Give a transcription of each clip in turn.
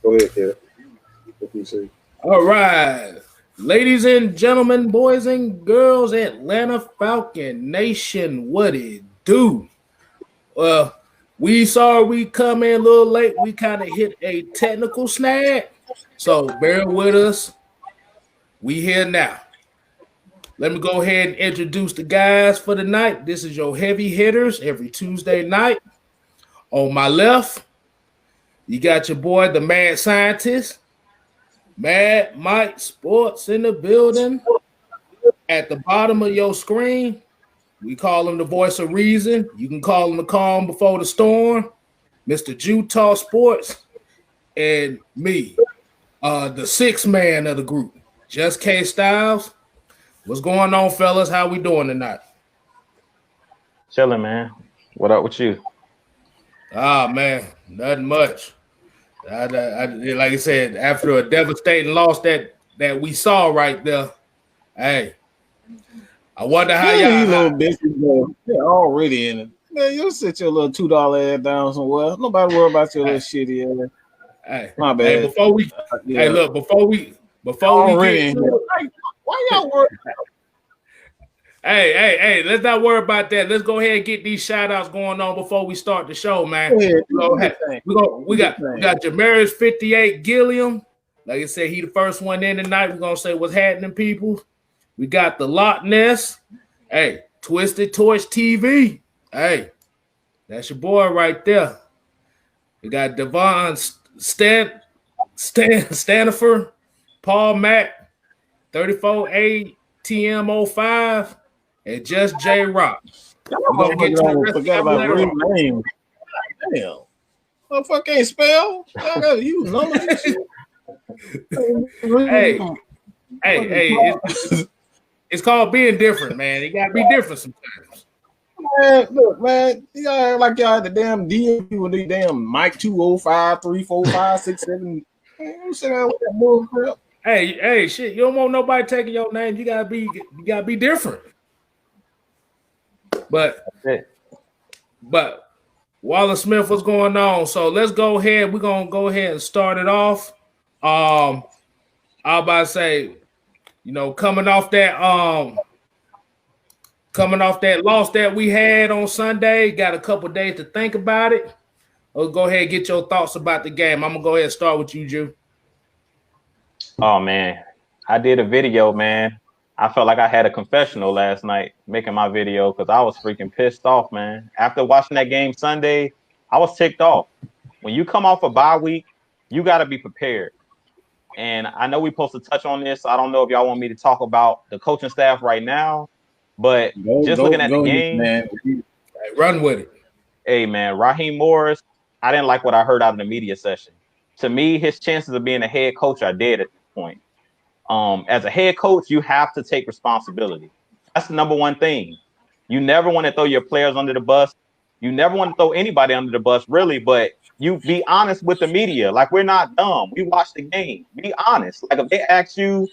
Go ahead, Kev. What you say? All right. Ladies and gentlemen, boys and girls, Atlanta Falcon Nation, what it do? Well, we saw we come in a little late. We kind of hit a technical snag. So bear with us. We here now. Let me go ahead and introduce the guys for the night. This is your heavy hitters every Tuesday night. On my left, you got your boy, the mad scientist, Mad Mike Sports in the building. At the bottom of your screen, we call him the voice of reason. You can call him the calm before the storm, Mr. Utah Sports, and me, the sixth man of the group, Just K Styles. What's going on, fellas? How we doing tonight? Chilling, man. What up with you? Ah, man, nothing much. Like I said, after a devastating loss that we saw right there, hey, I wonder how Man, you little y'all. bitches, they're already in it. Man, you sit your little $2 ass down somewhere. Nobody worry about your little Hey, shitty ass. hey, My hey, bad. hey, Yeah, look, before we already get in to here. it, Why y'all worry? hey, let's not worry about that. Let's go ahead and get these shout outs going on before we start the show, man. Go ahead, So, do your hey, thing. we Do your got thing. Jamaris 58 Gilliam. Like I said, he the first one in tonight. We're gonna say what's happening, people. We got the Loch Ness. Hey, Twisted Torch TV. Hey, that's your boy right there. We got Devon Stanifer, Paul Mack, 34 ATM05, and just J Rock. Y'all We're gonna get motherfuckers to the almost rest of forgot them about later real on. names. Damn. Motherfucker ain't spell. Y'all gotta use numbers and shit. Hey, Fucking it's called being different, man. You gotta be different sometimes. man, look, man, y'all act like y'all had the damn DM with the damn Mike 205 345 67. Man, you sit down with that bullcrap. Hey, shit, you don't want nobody taking your name. You gotta be different. But Hey, but Wallace Smith, what's going on? So let's go ahead. We're gonna go ahead and start it off. I about to say, coming off that loss that we had on Sunday, got a couple days to think about it. Let's go ahead and get your thoughts about the game. I'm gonna go ahead and start with you, Jew. oh man, I did a video, man. I felt like I had a confessional last night making my video because I was freaking pissed off, man. After watching that game Sunday, I was ticked off. When you come off a bye week, you got to be prepared. And I know we're supposed to touch on this. I don't know if y'all want me to talk about the coaching staff right now, but just looking at the Go ahead, game, man. Hey, run with it. hey man, Raheem Morris, I didn't like what I heard out of the media session. To me, his chances of being a head coach are dead at this point. As a head coach, you have to take responsibility. That's the number one thing. You never want to throw your players under the bus. You never want to throw anybody under the bus, really, but you be honest with the media. Like, we're not dumb. We watch the game. Be honest. Like, if they ask you,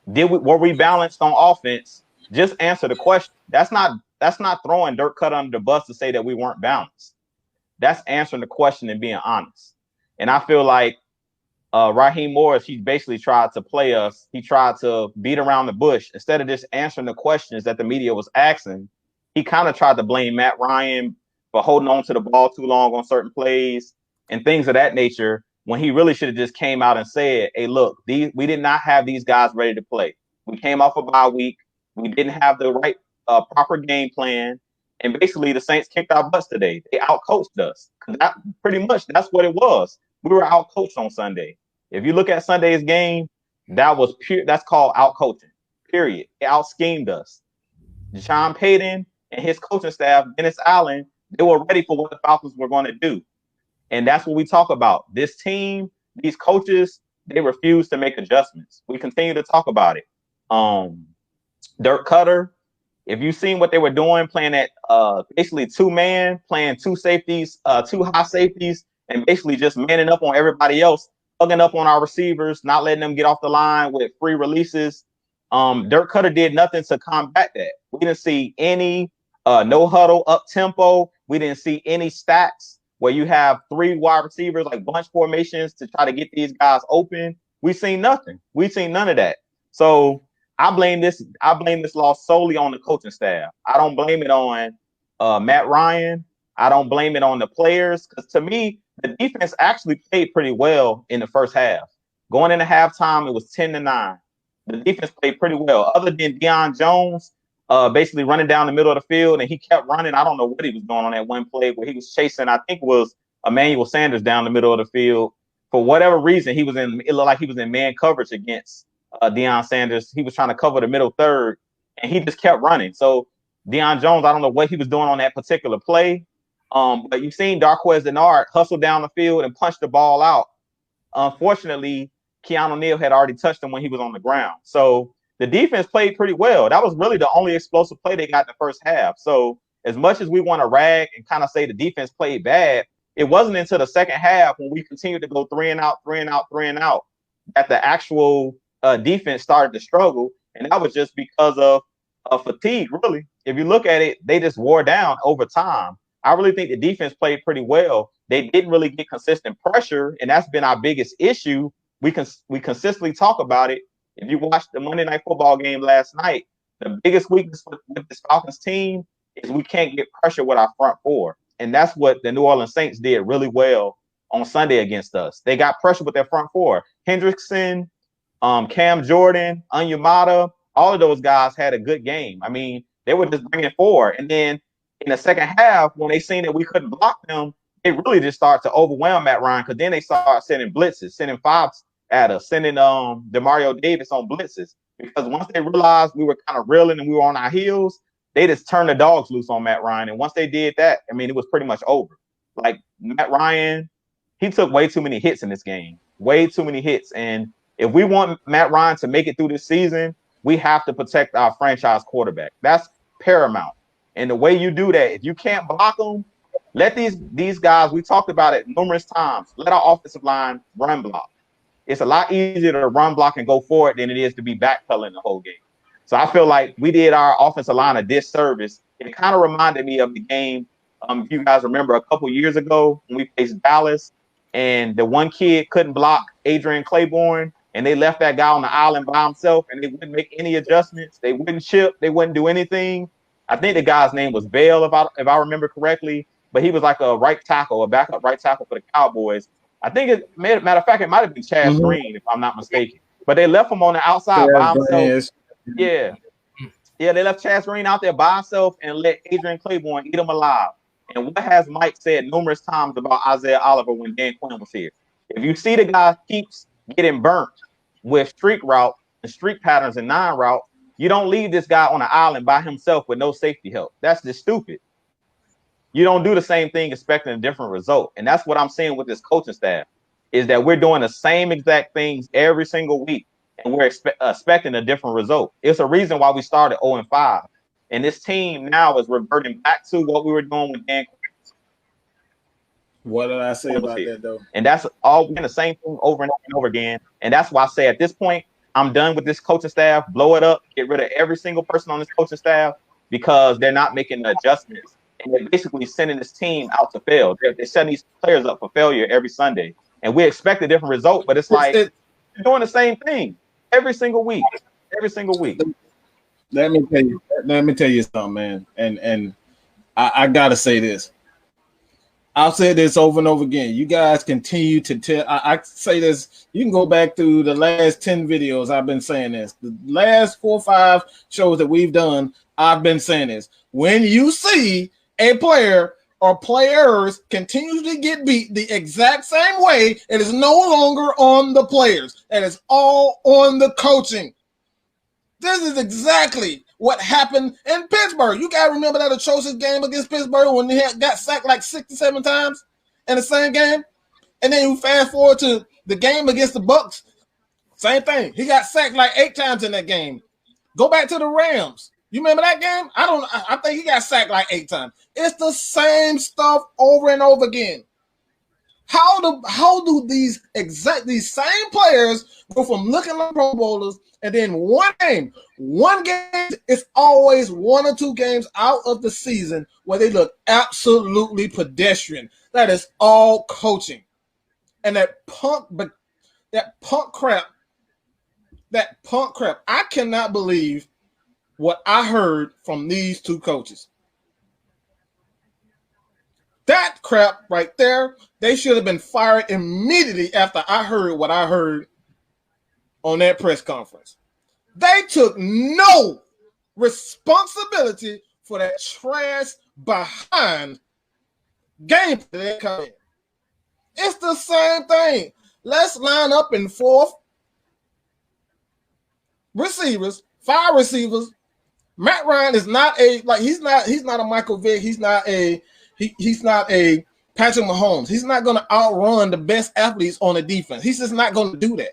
were we balanced on offense? Just answer the question. That's not throwing Dirk Koetter under the bus to say that we weren't balanced. That's answering the question and being honest. And I feel like Raheem Morris, he basically tried to play us. He tried to beat around the bush. Instead of just answering the questions that the media was asking, he kind of tried to blame Matt Ryan for holding on to the ball too long on certain plays and things of that nature, when he really should have just came out and said, hey, look, we did not have these guys ready to play. We came off a bye week. We didn't have the right proper game plan. And basically, the Saints kicked our butts today. They outcoached us. Pretty much, that's what it was. We were outcoached on Sunday. If you look at Sunday's game, that was pure. That's called out coaching. Period. It out schemed us. Sean Payton and his coaching staff, Dennis Allen, they were ready for what the Falcons were going to do, and that's what we talk about. This team, these coaches, they refuse to make adjustments. We continue to talk about it. Dirk Koetter, if you've seen what they were doing, playing at basically two-man, playing two safeties, two high safeties, and basically just manning up on everybody else, hugging up on our receivers, not letting them get off the line with free releases. Dirk Koetter did nothing to combat that. We didn't see any no huddle up tempo. We didn't see any stacks. where you have 3 wide receivers, like bunch formations to try to get these guys open. We've seen nothing. We've seen none of that. So I blame this loss solely on the coaching staff. I don't blame it on Matt Ryan. I don't blame it on the players, because to me, the defense actually played pretty well in the first half. Going into halftime, it was 10-9. The defense played pretty well, other than Deion Jones basically running down the middle of the field, and he kept running. I don't know what he was doing on that one play where he was chasing, I think it was Emmanuel Sanders down the middle of the field. For whatever reason, it looked like he was in man coverage against Deion Sanders. He was trying to cover the middle third, and he just kept running. So Deion Jones, I don't know what he was doing on that particular play. But you've seen Darqueze Dennard hustle down the field and punch the ball out. Unfortunately, Keanu Neal had already touched him when he was on the ground. So the defense played pretty well. That was really the only explosive play they got in the first half. So as much as we want to rag and kind of say the defense played bad, it wasn't until the second half when we continued to go 3 and out, that the actual defense started to struggle. And that was just because of fatigue, really. If you look at it, they just wore down over time. I really think the defense played pretty well. They didn't really get consistent pressure, and that's been our biggest issue. We consistently talk about it. If you watched the Monday Night Football game last night, the biggest weakness with this Falcons team is we can't get pressure with our front four. And that's what the New Orleans Saints did really well on Sunday against us. They got pressure with their front four. Hendrickson, Cam Jordan, Onyemata, all of those guys had a good game. I mean, they were just bringing it forward. And then in the second half, when they seen that we couldn't block them, they really just started to overwhelm Matt Ryan, because then they started sending blitzes, sending 5s at us, sending Demario Davis on blitzes. Because once they realized we were kind of reeling and we were on our heels, they just turned the dogs loose on Matt Ryan. And once they did that, I mean, it was pretty much over. Like, Matt Ryan, he took way too many hits in this game. Way too many hits. And if we want Matt Ryan to make it through this season, we have to protect our franchise quarterback. That's paramount. And the way you do that, if you can't block them, let these guys, we talked about it numerous times, let our offensive line run block. It's a lot easier to run block and go forward than it is to be backpedaling the whole game. So I feel like we did our offensive line a disservice. It kind of reminded me of the game, if you guys remember, a couple years ago when we faced Dallas, and the one kid couldn't block Adrian Claiborne, and they left that guy on the island by himself, and they wouldn't make any adjustments. They wouldn't chip. They wouldn't do anything. I think the guy's name was Bell, if I remember correctly, but he was like a right tackle, a backup right tackle for the Cowboys. I think matter of fact, it might have been Chaz Green, if I'm not mistaken. But they left him on the outside by himself. Yeah, they left Chaz Green out there by himself and let Adrian Claiborne eat him alive. And what has Mike said numerous times about Isaiah Oliver when Dan Quinn was here? If you see the guy keeps getting burnt with streak route and streak patterns and 9 route, you don't leave this guy on an island by himself with no safety help. That's just stupid. You don't do the same thing expecting a different result. And that's what I'm saying with this coaching staff, is that we're doing the same exact things every single week, and we're expecting a different result. It's a reason why we started 0-5. And this team now is reverting back to what we were doing with Dan. What did I say about that, though? And that's all, we're doing the same thing over and over again. And that's why I say at this point, I'm done with this coaching staff. Blow it up. Get rid of every single person on this coaching staff, because they're not making the adjustments. And they're basically sending this team out to fail. They're setting these players up for failure every Sunday. And we expect a different result, but it's like they're doing the same thing every single week. Every single week. Let me tell you something, man. And I gotta say this. I'll say this over and over again. You guys continue to tell. I say this. You can go back through the last 10 videos. I've been saying this. The last 4 or 5 shows that we've done, I've been saying this. When you see a player or players continue to get beat the exact same way, it is no longer on the players. It is all on the coaching. This is exactly what happened in Pittsburgh. You got to remember that atrocious game against Pittsburgh when he got sacked like 67 times in the same game. And then you fast forward to the game against the Bucs. Same thing. He got sacked like 8 times in that game. Go back to the Rams. You remember that game? I think he got sacked like 8 times. It's the same stuff over and over again. How do these same players go from looking like Pro Bowlers and then one game it's always 1 or 2 games out of the season where they look absolutely pedestrian. That is all coaching. And that punk crap. I cannot believe what I heard from these 2 coaches. That crap right there, they should have been fired immediately after I heard what I heard on that press conference. They took no responsibility for that trash behind game that come in. It's the same thing. Let's line up in 4 receivers, 5 receivers. Matt Ryan is not he's not a Michael Vick. He's not a Patrick Mahomes. He's not going to outrun the best athletes on the defense. He's just not going to do that.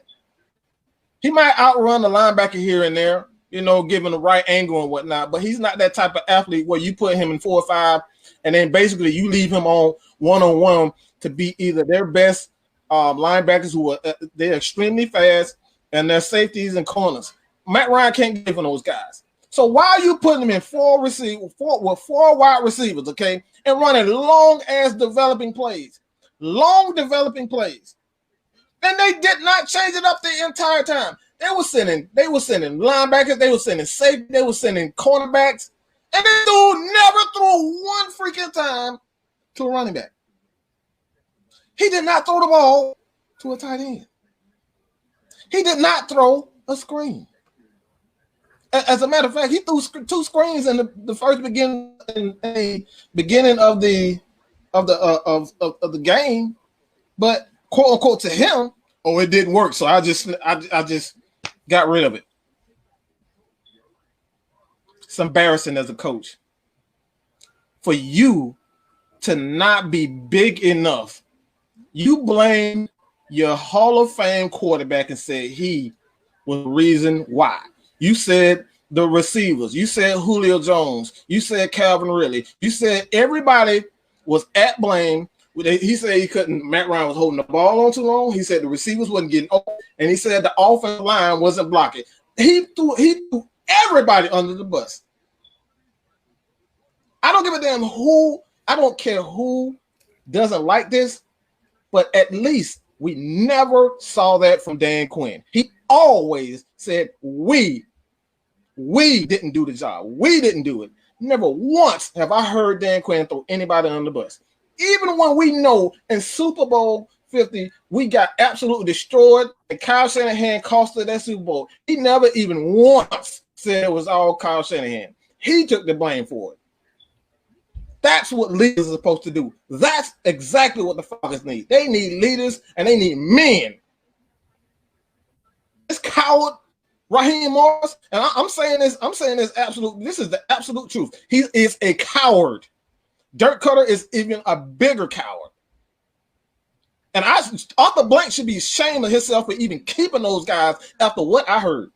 He might outrun the linebacker here and there, given the right angle and whatnot, but he's not that type of athlete where you put him in 4 or 5 and then basically you leave him on one-on-one to be either their best linebackers who are they're extremely fast and their safeties and corners. Matt Ryan can't give him those guys. So why are you putting him in 4 wide receivers, okay, and running long-ass developing plays? Long developing plays. And they did not change it up the entire time. They were sending linebackers, they were sending safety, they were sending cornerbacks, and this dude never threw one freaking time to a running back. He did not throw the ball to a tight end. He did not throw a screen. As a matter of fact, he threw 2 screens in the first beginning of the game, but quote unquote to him, it didn't work. So I just got rid of it. It's embarrassing as a coach for you to not be big enough. You blame your Hall of Fame quarterback and said he was the reason why. You said the receivers. You said Julio Jones. You said Calvin Ridley. You said everybody was at blame. He said he couldn't. Matt Ryan was holding the ball on too long. He said the receivers wasn't getting open, and he said the offensive line wasn't blocking. He threw everybody under the bus. I don't give a damn who. I don't care who doesn't like this, but at least we never saw that from Dan Quinn. He always said we didn't do the job. We didn't do it. Never once have I heard Dan Quinn throw anybody under the bus. Even when we know in Super Bowl 50, we got absolutely destroyed and Kyle Shanahan cost us that Super Bowl. He never even once said it was all Kyle Shanahan. He took the blame for it. That's what leaders are supposed to do. That's exactly what the Falcons need. They need leaders and they need men. This coward Raheem Morris, and I'm saying this absolute. This is the absolute truth. He is a coward. Dirk Koetter is even a bigger coward. And Arthur Blank should be ashamed of himself for even keeping those guys after what I heard.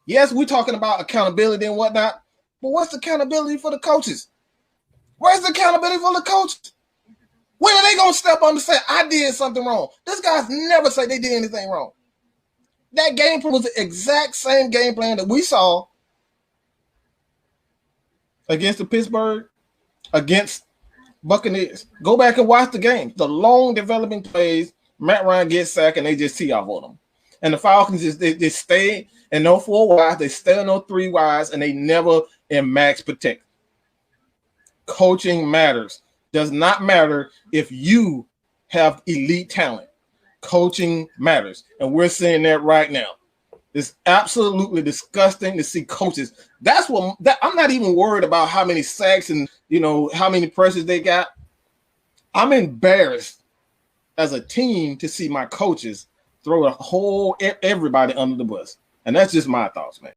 Yes, we're talking about accountability and whatnot, but what's the accountability for the coaches? Where's the accountability for the coaches? When are they going to step up and say, I did something wrong? These guys never say they did anything wrong. That game plan was the exact same game plan that we saw against the Pittsburgh, against Buccaneers. Go back and watch the game. The long developing plays, Matt Ryan gets sacked and they just tee off on them. And the Falcons they stay in no 4 wides, they stay in no 3 wides, and they never in max protect. Coaching matters. Does not matter if you have elite talent. Coaching matters. And we're seeing that right now. It's absolutely disgusting to see coaches. I'm not even worried about how many sacks and how many pressures they got. I'm embarrassed as a team to see my coaches throw everybody under the bus. And that's just my thoughts, man.